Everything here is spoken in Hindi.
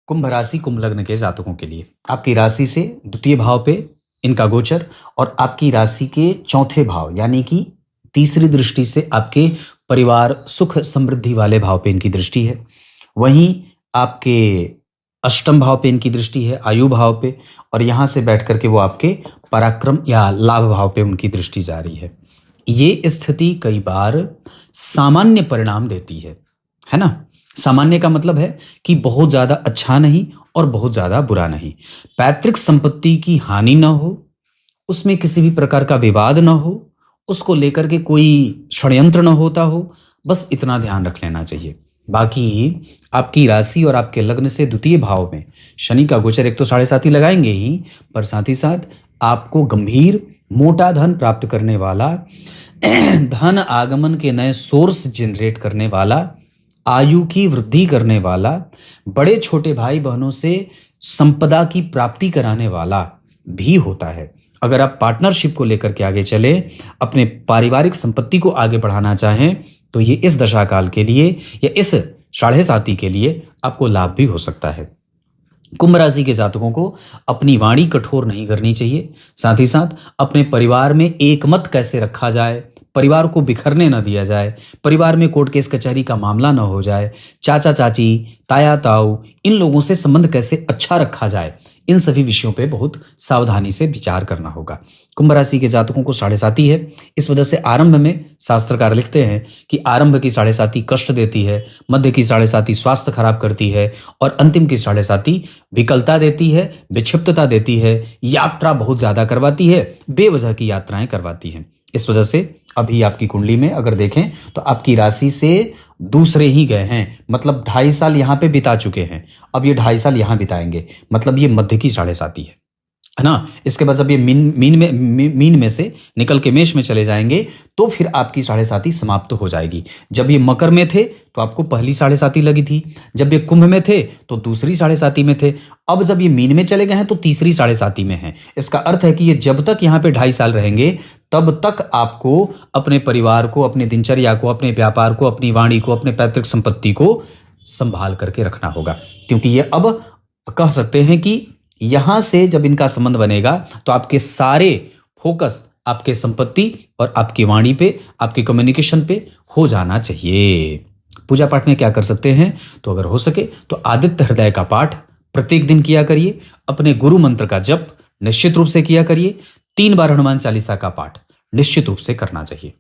कुंभ राशि कुंभ लग्न के जातकों के लिए आपकी राशि से द्वितीय भाव पे इनका गोचर और आपकी राशि के चौथे भाव यानी कि तीसरी दृष्टि से आपके परिवार सुख समृद्धि वाले भाव पे इनकी दृष्टि है। वहीं आपके अष्टम भाव पे इनकी दृष्टि है, आयु भाव पे, और यहां से बैठ करके वो आपके पराक्रम या लाभ भाव पे उनकी दृष्टि जा रही है। ये स्थिति कई बार सामान्य परिणाम देती है ना। सामान्य का मतलब है कि बहुत ज्यादा अच्छा नहीं और बहुत ज्यादा बुरा नहीं। पैतृक संपत्ति की हानि ना हो, उसमें किसी भी प्रकार का विवाद ना हो, उसको लेकर के कोई षड्यंत्र ना होता हो, बस इतना ध्यान रख लेना चाहिए। बाकी आपकी राशि और आपके लग्न से द्वितीय भाव में शनि का गोचर एक तो 7.5 लगाएंगे ही, पर साथ ही साथ आपको गंभीर मोटा धन प्राप्त करने वाला, धन आगमन के नए सोर्स जनरेट करने वाला, आयु की वृद्धि करने वाला, बड़े छोटे भाई बहनों से संपदा की प्राप्ति कराने वाला भी होता है। अगर आप पार्टनरशिप को लेकर के आगे चले, अपने पारिवारिक संपत्ति को आगे बढ़ाना चाहें, तो ये इस दशा काल के लिए या इस 7.5 के लिए आपको लाभ भी हो सकता है। कुंभ राशि के जातकों को अपनी वाणी कठोर नहीं करनी चाहिए। साथ ही साथ अपने परिवार में एकमत कैसे रखा जाए, परिवार को बिखरने न दिया जाए, परिवार में कोर्ट केस कचहरी का मामला न हो जाए, चाचा चाची, ताया ताऊ, इन लोगों से संबंध कैसे अच्छा रखा जाए, इन सभी विषयों पे बहुत सावधानी से विचार करना होगा। कुंभ राशि के जातकों को 7.5 है। इस वजह से आरंभ में शास्त्रकार लिखते हैं कि आरंभ की 7.5 कष्ट देती है, मध्य की 7.5 स्वास्थ्य खराब करती है और अंतिम की 7.5 विकलता देती है, विक्षिप्तता देती है, यात्रा बहुत ज्यादा करवाती है, बेवजह की यात्राएं करवाती है। इस वजह से अभी आपकी कुंडली में अगर देखें तो आपकी राशि से दूसरे ही गए हैं, मतलब 2.5 साल यहां पे बिता चुके हैं, अब ये 2.5 साल यहां बिताएंगे, मतलब ये मध्य की 7.5 है ना। इसके बाद जब ये मीन में से निकल के मेष में चले जाएंगे तो फिर आपकी 7.5 समाप्त हो जाएगी। जब ये मकर में थे तो आपको पहली 7.5 लगी थी, जब ये कुंभ में थे तो दूसरी 7.5 में थे, अब जब ये मीन में चले गए हैं तो तीसरी 7.5 में है। इसका अर्थ है कि ये जब तक यहाँ पे 2.5 साल रहेंगे तब तक आपको अपने परिवार को, अपने दिनचर्या को, अपने व्यापार को, अपनी वाणी को, अपने पैतृक संपत्ति को संभाल करके रखना होगा। क्योंकि ये अब कह सकते हैं कि यहां से जब इनका संबंध बनेगा तो आपके सारे फोकस आपके संपत्ति और आपकी वाणी पे, आपके कम्युनिकेशन पे हो जाना चाहिए। पूजा पाठ में क्या कर सकते हैं, तो अगर हो सके तो आदित्य हृदय का पाठ प्रत्येक दिन किया करिए, अपने गुरु मंत्र का जप निश्चित रूप से किया करिए, 3 बार हनुमान चालीसा का पाठ निश्चित रूप से करना चाहिए।